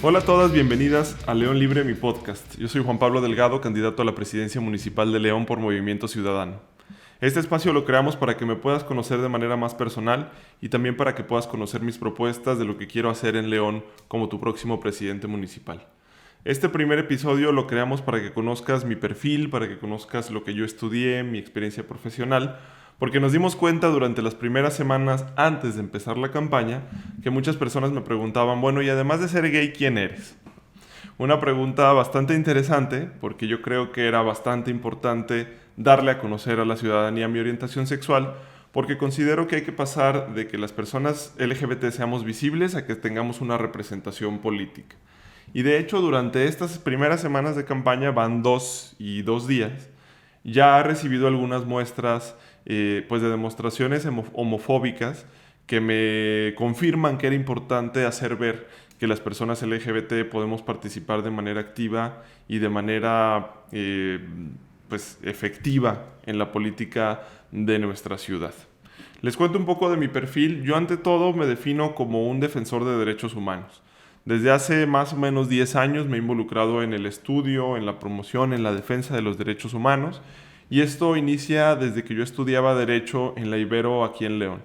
Hola a todas, bienvenidas a León Libre, mi podcast. Yo soy Juan Pablo Delgado, candidato a la presidencia municipal de León por Movimiento Ciudadano. Este espacio lo creamos para que me puedas conocer de manera más personal y también para que puedas conocer mis propuestas de lo que quiero hacer en León como tu próximo presidente municipal. Este primer episodio lo creamos para que conozcas mi perfil, para que conozcas lo que yo estudié, mi experiencia profesional, porque nos dimos cuenta durante las primeras semanas antes de empezar la campaña que muchas personas me preguntaban, bueno, y además de ser gay, ¿quién eres? Una pregunta bastante interesante, porque yo creo que era bastante importante darle a conocer a la ciudadanía mi orientación sexual, porque considero que hay que pasar de que las personas LGBT seamos visibles a que tengamos una representación política. Y de hecho, durante estas primeras semanas de campaña, van 2 días, ya ha recibido algunas muestras pues de demostraciones homofóbicas que me confirman que era importante hacer ver que las personas LGBT podemos participar de manera activa y de manera pues efectiva en la política de nuestra ciudad. Les cuento un poco de mi perfil. Yo ante todo me defino como un defensor de derechos humanos. Desde hace más o menos 10 años me he involucrado en el estudio, en la promoción, en la defensa de los derechos humanos, y esto inicia desde que yo estudiaba Derecho en la Ibero aquí en León.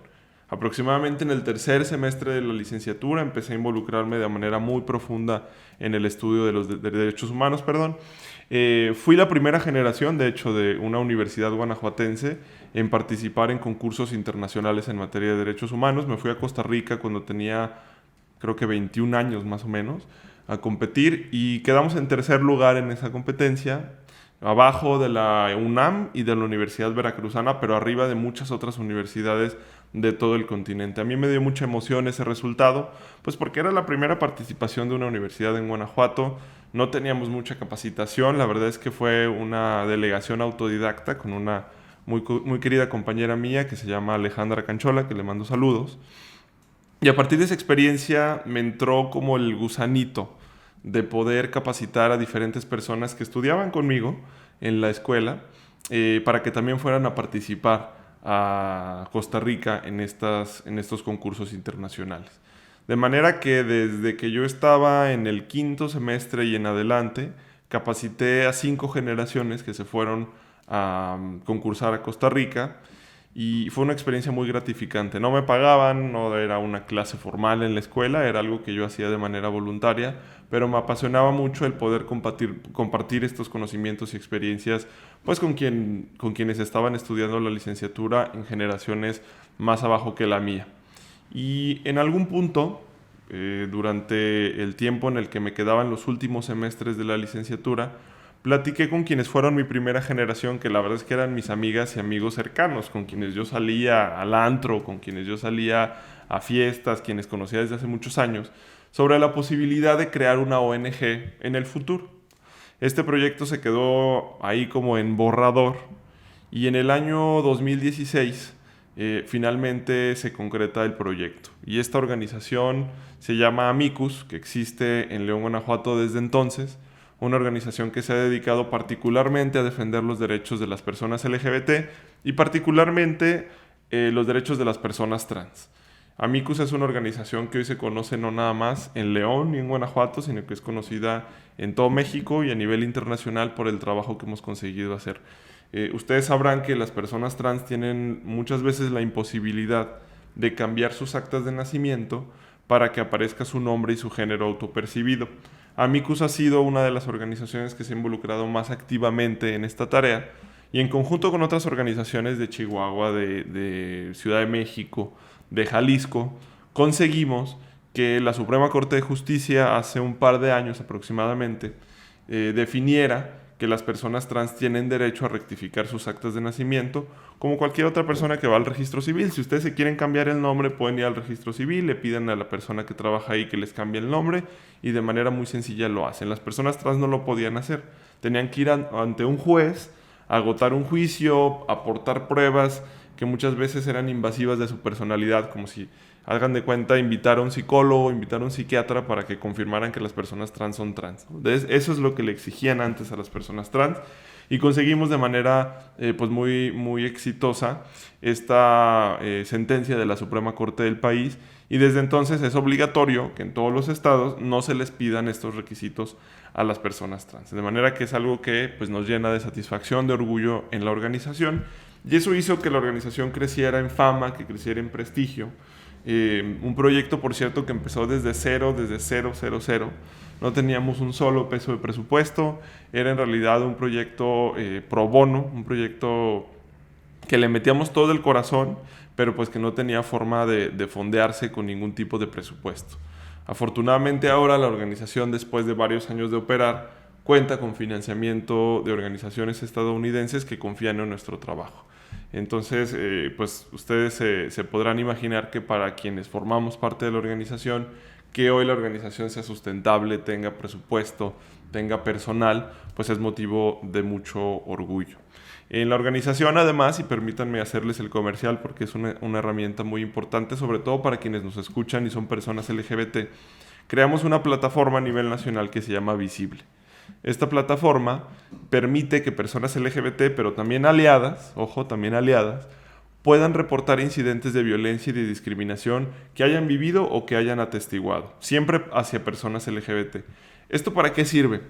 Aproximadamente en el tercer semestre de la licenciatura empecé a involucrarme de manera muy profunda en el estudio de los derechos humanos, perdón. Fui la primera generación, de hecho, de una universidad guanajuatense en participar en concursos internacionales en materia de derechos humanos. Me fui a Costa Rica cuando tenía, creo que 21 años más o menos, a competir y quedamos en tercer lugar en esa competencia, abajo de la UNAM y de la Universidad Veracruzana, pero arriba de muchas otras universidades de todo el continente. A mí me dio mucha emoción ese resultado, pues porque era la primera participación de una universidad en Guanajuato. No teníamos mucha capacitación, la verdad es que fue una delegación autodidacta con una muy querida compañera mía que se llama Alejandra Canchola, que le mando saludos. Y a partir de esa experiencia me entró como el gusanito de poder capacitar a diferentes personas que estudiaban conmigo en la escuela para que también fueran a participar a Costa Rica en estos concursos internacionales. De manera que desde que yo estaba en el quinto semestre y en adelante, capacité a 5 generaciones que se fueron a concursar a Costa Rica y fue una experiencia muy gratificante. No me pagaban, no era una clase formal en la escuela, era algo que yo hacía de manera voluntaria, pero me apasionaba mucho el poder compartir estos conocimientos y experiencias pues con quienes estaban estudiando la licenciatura en generaciones más abajo que la mía. Y en algún punto, durante el tiempo en el que me quedaban los últimos semestres de la licenciatura, platiqué con quienes fueron mi primera generación, que la verdad es que eran mis amigas y amigos cercanos, con quienes yo salía al antro, con quienes yo salía a fiestas, quienes conocía desde hace muchos años, sobre la posibilidad de crear una ONG en el futuro. Este proyecto se quedó ahí como en borrador y en el año 2016 finalmente se concreta el proyecto. Y esta organización se llama Amicus, que existe en León, Guanajuato desde entonces, una organización que se ha dedicado particularmente a defender los derechos de las personas LGBT y particularmente los derechos de las personas trans. Amicus es una organización que hoy se conoce no nada más en León y en Guanajuato, sino que es conocida en todo México y a nivel internacional por el trabajo que hemos conseguido hacer. Ustedes sabrán que las personas trans tienen muchas veces la imposibilidad de cambiar sus actas de nacimiento para que aparezca su nombre y su género autopercibido. Amicus ha sido una de las organizaciones que se ha involucrado más activamente en esta tarea y en conjunto con otras organizaciones de Chihuahua, de Ciudad de México, de Jalisco, conseguimos que la Suprema Corte de Justicia hace un par de años aproximadamente definiera que las personas trans tienen derecho a rectificar sus actas de nacimiento como cualquier otra persona que va al registro civil. Si ustedes se quieren cambiar el nombre, pueden ir al registro civil, le piden a la persona que trabaja ahí que les cambie el nombre y de manera muy sencilla lo hacen. Las personas trans no lo podían hacer. Tenían que ir ante un juez, agotar un juicio, aportar pruebas que muchas veces eran invasivas de su personalidad, como si, hagan de cuenta, invitar a un psicólogo, invitar a un psiquiatra para que confirmaran que las personas trans son trans. Entonces, eso es lo que le exigían antes a las personas trans y conseguimos de manera pues muy exitosa esta sentencia de la Suprema Corte del país Y desde entonces es obligatorio que en todos los estados no se les pidan estos requisitos a las personas trans. De manera que es algo que pues, nos llena de satisfacción, de orgullo en la organización. Y eso hizo que la organización creciera en fama, que creciera en prestigio. Un proyecto, por cierto, que empezó desde cero, no teníamos un solo peso de presupuesto, era en realidad un proyecto pro bono, un proyecto que le metíamos todo el corazón, pero pues que no tenía forma de fondearse con ningún tipo de presupuesto. Afortunadamente ahora la organización, después de varios años de operar, cuenta con financiamiento de organizaciones estadounidenses que confían en nuestro trabajo. Entonces, pues ustedes se podrán imaginar que para quienes formamos parte de la organización, que hoy la organización sea sustentable, tenga presupuesto, tenga personal, pues es motivo de mucho orgullo. En la organización, además, y permítanme hacerles el comercial porque es una herramienta muy importante, sobre todo para quienes nos escuchan y son personas LGBT, creamos una plataforma a nivel nacional que se llama Visible. Esta plataforma permite que personas LGBT, pero también aliadas, ojo, también aliadas, puedan reportar incidentes de violencia y de discriminación que hayan vivido o que hayan atestiguado, siempre hacia personas LGBT. ¿Esto para qué sirve?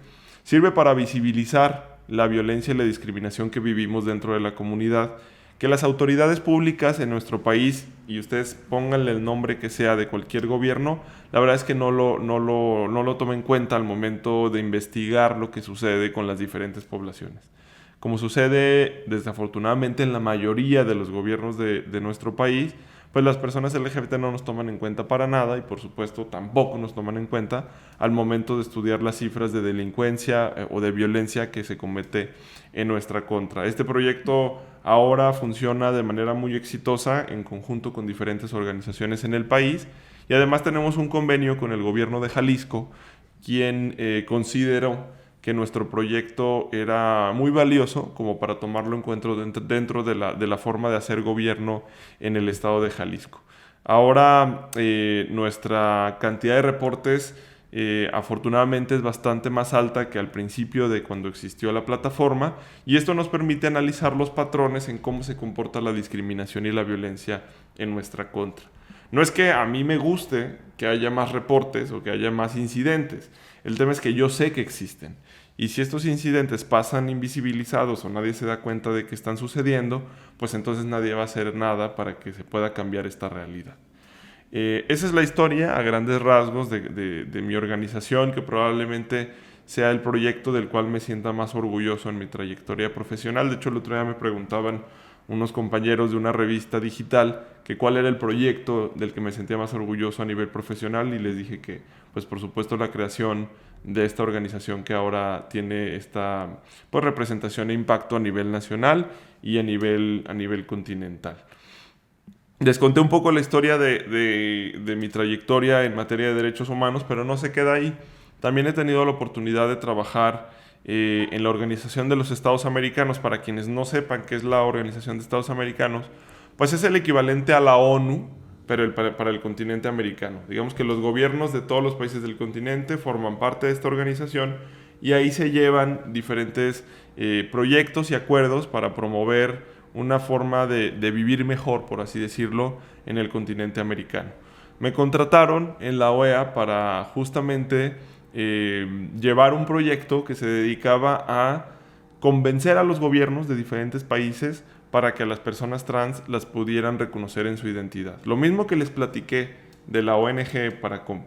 Sirve para visibilizar la violencia y la discriminación que vivimos dentro de la comunidad, que las autoridades públicas en nuestro país, y ustedes pónganle el nombre que sea de cualquier gobierno, la verdad es que no lo tomen en cuenta al momento de investigar lo que sucede con las diferentes poblaciones. Como sucede desafortunadamente en la mayoría de los gobiernos de nuestro país, pues las personas LGBT no nos toman en cuenta para nada y por supuesto tampoco nos toman en cuenta al momento de estudiar las cifras de delincuencia o de violencia que se comete en nuestra contra. Este proyecto ahora funciona de manera muy exitosa en conjunto con diferentes organizaciones en el país y además tenemos un convenio con el gobierno de Jalisco, quien consideró que nuestro proyecto era muy valioso como para tomarlo en cuenta dentro de la forma de hacer gobierno en el estado de Jalisco. Ahora nuestra cantidad de reportes afortunadamente es bastante más alta que al principio de cuando existió la plataforma y esto nos permite analizar los patrones en cómo se comporta la discriminación y la violencia en nuestra contra. No es que a mí me guste que haya más reportes o que haya más incidentes. El tema es que yo sé que existen. Y si estos incidentes pasan invisibilizados o nadie se da cuenta de que están sucediendo, pues entonces nadie va a hacer nada para que se pueda cambiar esta realidad. Esa es la historia a grandes rasgos de mi organización, que probablemente sea el proyecto del cual me sienta más orgulloso en mi trayectoria profesional. De hecho, el otro día me preguntaban unos compañeros de una revista digital que cuál era el proyecto del que me sentía más orgulloso a nivel profesional y les dije que, pues por supuesto, la creación de esta organización que ahora tiene esta pues, representación e impacto a nivel nacional y a nivel continental. Les conté un poco la historia de mi trayectoria en materia de derechos humanos, pero no se queda ahí. También he tenido la oportunidad de trabajar en la Organización de los Estados Americanos. Para quienes no sepan qué es la Organización de Estados Americanos, pues es el equivalente a la ONU, pero para el continente americano. Digamos que los gobiernos de todos los países del continente forman parte de esta organización y ahí se llevan diferentes proyectos y acuerdos para promover una forma de vivir mejor, por así decirlo, en el continente americano. Me contrataron en la OEA para justamente llevar un proyecto que se dedicaba a convencer a los gobiernos de diferentes países para que a las personas trans las pudieran reconocer en su identidad. Lo mismo que les platiqué de la ONG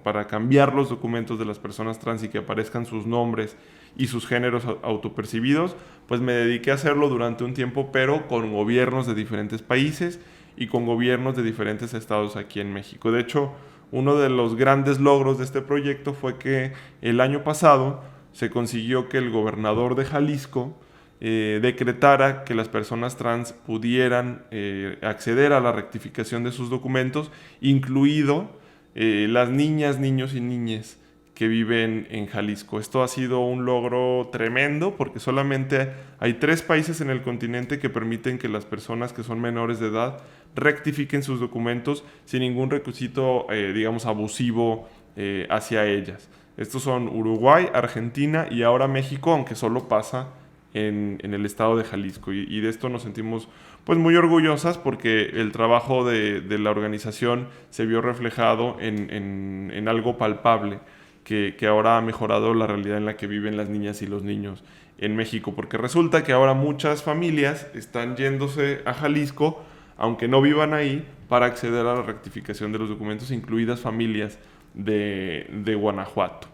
para cambiar los documentos de las personas trans y que aparezcan sus nombres y sus géneros autopercibidos, pues me dediqué a hacerlo durante un tiempo, pero con gobiernos de diferentes países y con gobiernos de diferentes estados aquí en México. De hecho, uno de los grandes logros de este proyecto fue que el año pasado se consiguió que el gobernador de Jalisco decretara que las personas trans pudieran acceder a la rectificación de sus documentos, incluido las niñas, niños y niñas que viven en Jalisco. Esto ha sido un logro tremendo porque solamente hay 3 países en el continente que permiten que las personas que son menores de edad rectifiquen sus documentos sin ningún requisito, digamos, abusivo hacia ellas. Estos son Uruguay, Argentina y ahora México, aunque solo pasa en el estado de Jalisco. Y de esto nos sentimos pues muy orgullosas porque el trabajo de la organización se vio reflejado en algo palpable que ahora ha mejorado la realidad en la que viven las niñas y los niños en México, porque resulta que ahora muchas familias están yéndose a Jalisco, aunque no vivan ahí, para acceder a la rectificación de los documentos, incluidas familias de Guanajuato.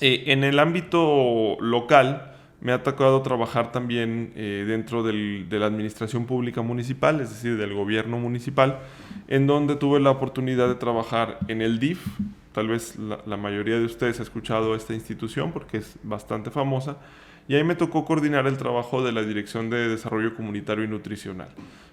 En el ámbito local, me ha tocado trabajar también dentro de la administración pública municipal, es decir, del gobierno municipal, en donde tuve la oportunidad de trabajar en el DIF. Tal vez la mayoría de ustedes ha escuchado esta institución porque es bastante famosa. Y ahí me tocó coordinar el trabajo de la Dirección de Desarrollo Comunitario y Nutricional.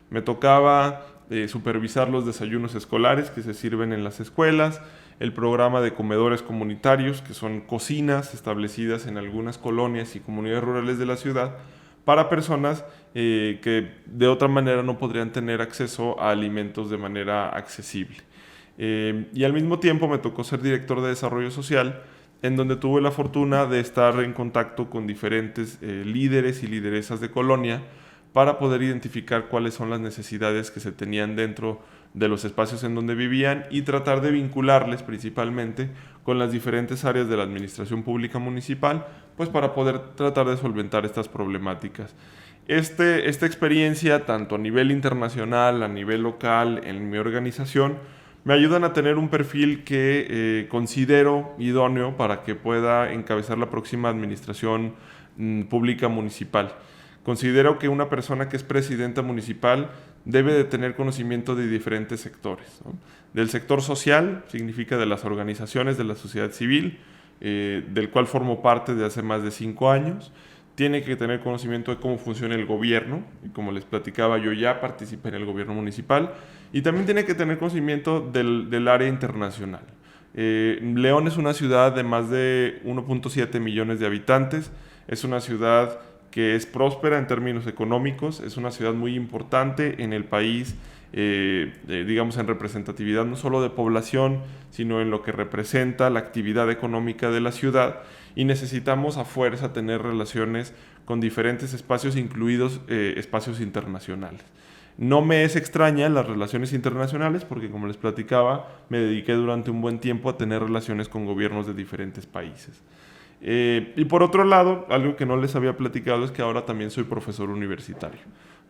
Me tocaba supervisar los desayunos escolares que se sirven en las escuelas, el programa de comedores comunitarios, que son cocinas establecidas en algunas colonias y comunidades rurales de la ciudad para personas que de otra manera no podrían tener acceso a alimentos de manera accesible. Y al mismo tiempo me tocó ser director de desarrollo social, en donde tuve la fortuna de estar en contacto con diferentes líderes y lideresas de colonia para poder identificar cuáles son las necesidades que se tenían dentro de los espacios en donde vivían y tratar de vincularles principalmente con las diferentes áreas de la administración pública municipal, pues para poder tratar de solventar estas problemáticas. Esta experiencia, tanto a nivel internacional, a nivel local, en mi organización, me ayudan a tener un perfil que considero idóneo para que pueda encabezar la próxima administración pública municipal. Considero que una persona que es presidenta municipal debe de tener conocimiento de diferentes sectores, ¿no? Del sector social, significa de las organizaciones de la sociedad civil, del cual formo parte de hace más de 5 años. Tiene que tener conocimiento de cómo funciona el gobierno, y como les platicaba, yo ya participé en el gobierno municipal, y también tiene que tener conocimiento del área internacional. León es una ciudad de más de 1.7 millones de habitantes, es una ciudad que es próspera en términos económicos, es una ciudad muy importante en el país, digamos en representatividad no solo de población, sino en lo que representa la actividad económica de la ciudad, y necesitamos a fuerza tener relaciones con diferentes espacios, incluidos espacios internacionales. No me es extraña las relaciones internacionales porque, como les platicaba, me dediqué durante un buen tiempo a tener relaciones con gobiernos de diferentes países. Y por otro lado, algo que no les había platicado es que ahora también soy profesor universitario.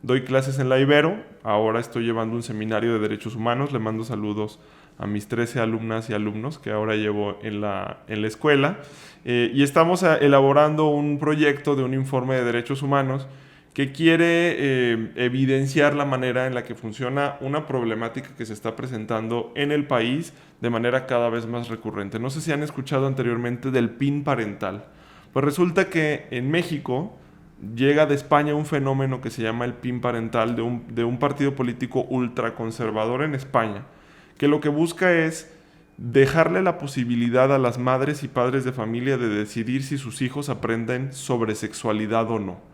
Doy clases en la Ibero, ahora estoy llevando un seminario de derechos humanos, le mando saludos a mis 13 alumnas y alumnos que ahora llevo en la escuela, y estamos elaborando un proyecto de un informe de derechos humanos que quiere evidenciar la manera en la que funciona una problemática que se está presentando en el país de manera cada vez más recurrente. No sé si han escuchado anteriormente del PIN parental. Pues resulta que en México llega de España un fenómeno que se llama el PIN parental de un partido político ultraconservador en España, que lo que busca es dejarle la posibilidad a las madres y padres de familia de decidir si sus hijos aprenden sobre sexualidad o no.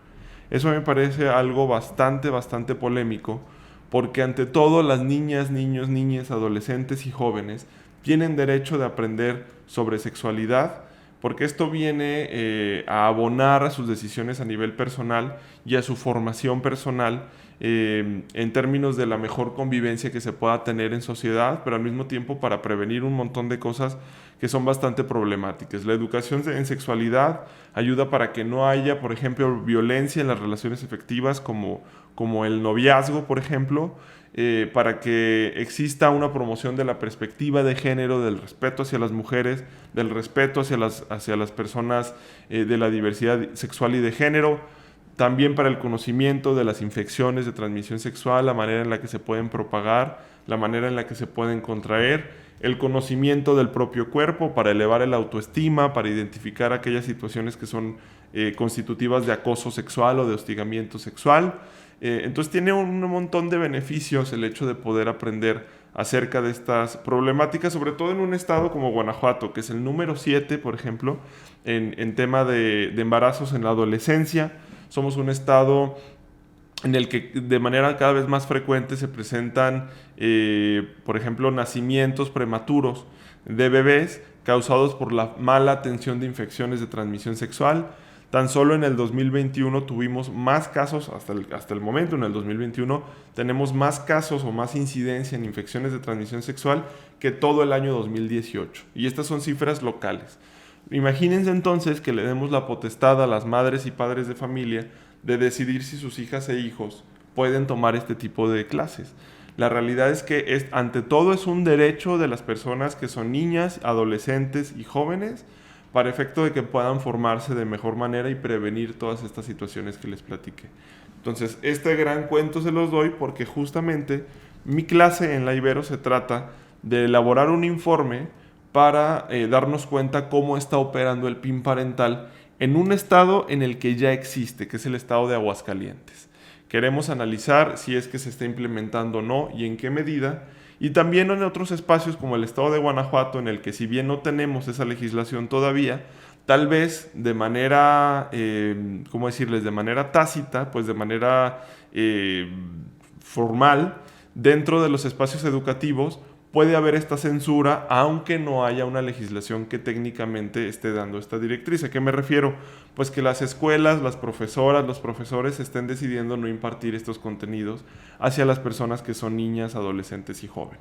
Eso me parece algo bastante polémico, porque ante todo las niñas, niños, niñas, adolescentes y jóvenes tienen derecho de aprender sobre sexualidad, porque esto viene a abonar a sus decisiones a nivel personal y a su formación personal en términos de la mejor convivencia que se pueda tener en sociedad, pero al mismo tiempo para prevenir un montón de cosas que son bastante problemáticas. La educación en sexualidad ayuda para que no haya, por ejemplo, violencia en las relaciones afectivas como el noviazgo, por ejemplo, para que exista una promoción de la perspectiva de género, del respeto hacia las mujeres, del respeto hacia las personas de la diversidad sexual y de género, también para el conocimiento de las infecciones de transmisión sexual, la manera en la que se pueden propagar, la manera en la que se pueden contraer, el conocimiento del propio cuerpo para elevar el autoestima, para identificar aquellas situaciones que son constitutivas de acoso sexual o de hostigamiento sexual. Entonces tiene un montón de beneficios el hecho de poder aprender acerca de estas problemáticas, sobre todo en un estado como Guanajuato, que es el número 7, por ejemplo, en tema de embarazos en la adolescencia. Somos un estado en el que de manera cada vez más frecuente se presentan, por ejemplo, nacimientos prematuros de bebés causados por la mala atención de infecciones de transmisión sexual. Tan solo en el 2021 tuvimos más casos, hasta el momento, en el 2021, tenemos más casos o más incidencia en infecciones de transmisión sexual que todo el año 2018. Y estas son cifras locales. Imagínense entonces que le demos la potestad a las madres y padres de familia de decidir si sus hijas e hijos pueden tomar este tipo de clases. La realidad es que ante todo es un derecho de las personas que son niñas, adolescentes y jóvenes para efecto de que puedan formarse de mejor manera y prevenir todas estas situaciones que les platiqué. Entonces, este gran cuento se los doy porque justamente mi clase en la Ibero se trata de elaborar un informe para darnos cuenta cómo está operando el PIN parental en un estado en el que ya existe, que es el estado de Aguascalientes. Queremos analizar si es que se está implementando o no y en qué medida, y también en otros espacios como el estado de Guanajuato, en el que si bien no tenemos esa legislación todavía, tal vez de manera, ¿cómo decirles?, de manera tácita, pues de manera formal, dentro de los espacios educativos, puede haber esta censura, aunque no haya una legislación que técnicamente esté dando esta directriz. ¿A qué me refiero? Pues que las escuelas, las profesoras, los profesores estén decidiendo no impartir estos contenidos hacia las personas que son niñas, adolescentes y jóvenes.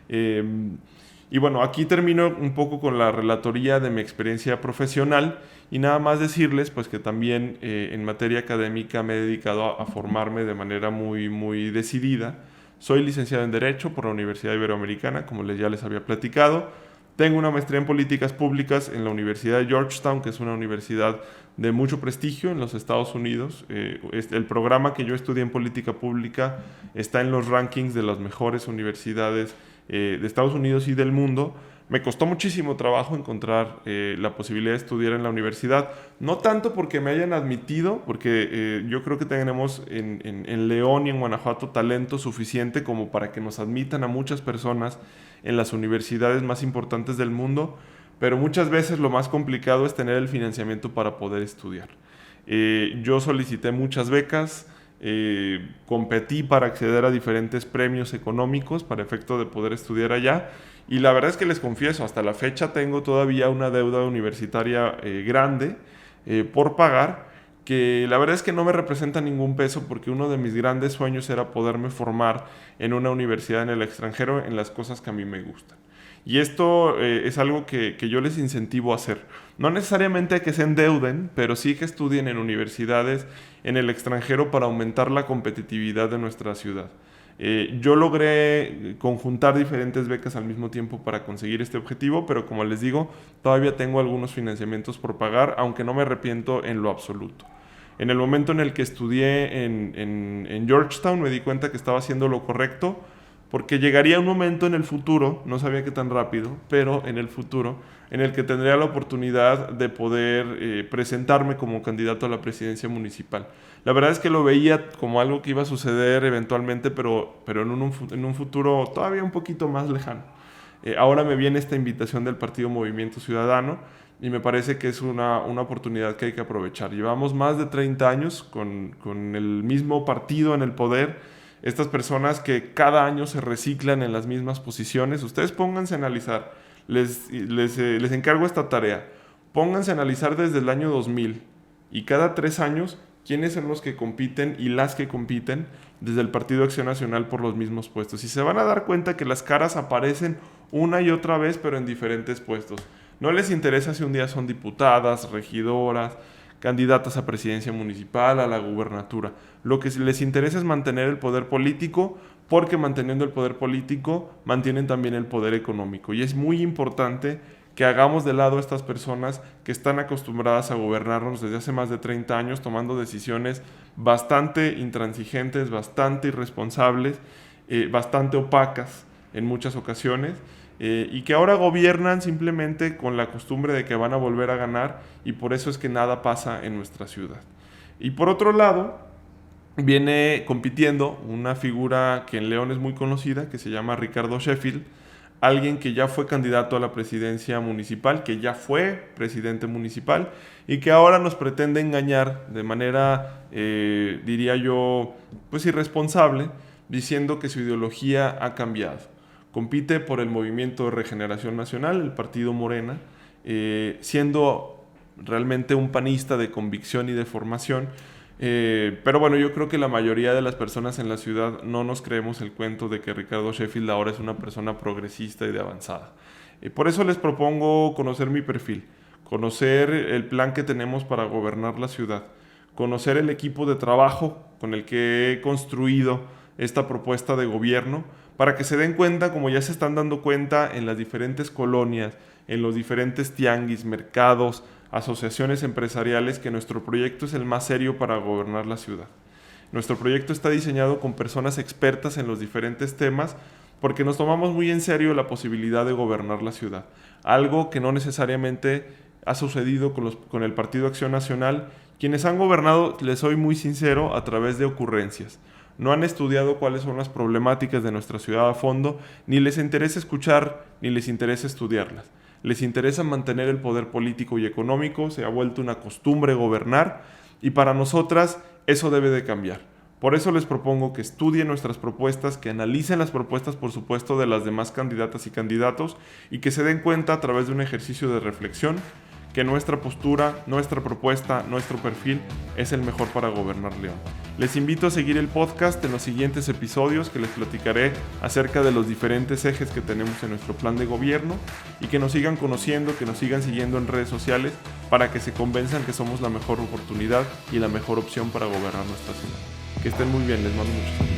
Y bueno, aquí termino un poco con la relatoría de mi experiencia profesional y nada más decirles pues que también en materia académica me he dedicado a formarme de manera muy decidida. Soy licenciado en Derecho por la Universidad Iberoamericana, como ya les había platicado. Tengo una maestría en Políticas Públicas en la Universidad de Georgetown, que es una universidad de mucho prestigio en los Estados Unidos. El programa que yo estudié en Política Pública está en los rankings de las mejores universidades de Estados Unidos y del mundo. Me costó muchísimo trabajo encontrar la posibilidad de estudiar en la universidad, no tanto porque me hayan admitido, porque yo creo que tenemos en León y en Guanajuato talento suficiente como para que nos admitan a muchas personas en las universidades más importantes del mundo, pero muchas veces lo más complicado es tener el financiamiento para poder estudiar. Yo solicité muchas becas, competí para acceder a diferentes premios económicos para efecto de poder estudiar allá. Y la verdad es que les confieso, hasta la fecha tengo todavía una deuda universitaria grande por pagar, que la verdad es que no me representa ningún peso porque uno de mis grandes sueños era poderme formar en una universidad en el extranjero en las cosas que a mí me gustan. Y esto es algo que yo les incentivo a hacer. No necesariamente a que se endeuden, pero sí que estudien en universidades en el extranjero para aumentar la competitividad de nuestra ciudad. Yo logré conjuntar diferentes becas al mismo tiempo para conseguir este objetivo, pero como les digo, todavía tengo algunos financiamientos por pagar, aunque no me arrepiento en lo absoluto. En el momento en el que estudié en Georgetown me di cuenta que estaba haciendo lo correcto, porque llegaría un momento en el futuro, no sabía qué tan rápido, pero en el futuro, en el que tendría la oportunidad de poder presentarme como candidato a la presidencia municipal. La verdad es que lo veía como algo que iba a suceder eventualmente, pero en un futuro todavía un poquito más lejano. Ahora me viene esta invitación del Partido Movimiento Ciudadano y me parece que es una oportunidad que hay que aprovechar. Llevamos más de 30 años con el mismo partido en el poder. Estas personas que cada año se reciclan en las mismas posiciones, ustedes pónganse a analizar, les encargo esta tarea, pónganse a analizar desde el año 2000 y cada 3 años quiénes son los que compiten y las que compiten desde el Partido Acción Nacional por los mismos puestos. Y se van a dar cuenta que las caras aparecen una y otra vez, pero en diferentes puestos. No les interesa si un día son diputadas, regidoras, candidatas a presidencia municipal, a la gubernatura. Lo que les interesa es mantener el poder político, porque manteniendo el poder político mantienen también el poder económico. Y es muy importante que hagamos de lado a estas personas que están acostumbradas a gobernarnos desde hace más de 30 años, tomando decisiones bastante intransigentes, bastante irresponsables, bastante opacas en muchas ocasiones, y que ahora gobiernan simplemente con la costumbre de que van a volver a ganar, y por eso es que nada pasa en nuestra ciudad. Y por otro lado, viene compitiendo una figura que en León es muy conocida, que se llama Ricardo Sheffield, alguien que ya fue candidato a la presidencia municipal, que ya fue presidente municipal y que ahora nos pretende engañar de manera, diría yo, pues irresponsable, diciendo que su ideología ha cambiado. Compite por el Movimiento de Regeneración Nacional, el partido Morena, siendo realmente un panista de convicción y de formación. Pero bueno, yo creo que la mayoría de las personas en la ciudad no nos creemos el cuento de que Ricardo Sheffield ahora es una persona progresista y de avanzada. Por eso les propongo conocer mi perfil, conocer el plan que tenemos para gobernar la ciudad, conocer el equipo de trabajo con el que he construido esta propuesta de gobierno, para que se den cuenta, como ya se están dando cuenta en las diferentes colonias, en los diferentes tianguis, mercados, asociaciones empresariales, que nuestro proyecto es el más serio para gobernar la ciudad. Nuestro proyecto está diseñado con personas expertas en los diferentes temas, porque nos tomamos muy en serio la posibilidad de gobernar la ciudad, algo que no necesariamente ha sucedido con el Partido Acción Nacional. Quienes han gobernado, les soy muy sincero, a través de ocurrencias. No han estudiado cuáles son las problemáticas de nuestra ciudad a fondo, ni les interesa escuchar, ni les interesa estudiarlas. Les interesa mantener el poder político y económico, se ha vuelto una costumbre gobernar, y para nosotras eso debe de cambiar. Por eso les propongo que estudien nuestras propuestas, que analicen las propuestas, por supuesto, de las demás candidatas y candidatos, y que se den cuenta a través de un ejercicio de reflexión que nuestra postura, nuestra propuesta, nuestro perfil es el mejor para gobernar León. Les invito a seguir el podcast en los siguientes episodios, que les platicaré acerca de los diferentes ejes que tenemos en nuestro plan de gobierno, y que nos sigan conociendo, que nos sigan siguiendo en redes sociales, para que se convenzan que somos la mejor oportunidad y la mejor opción para gobernar nuestra ciudad. Que estén muy bien, les mando muchos saludos.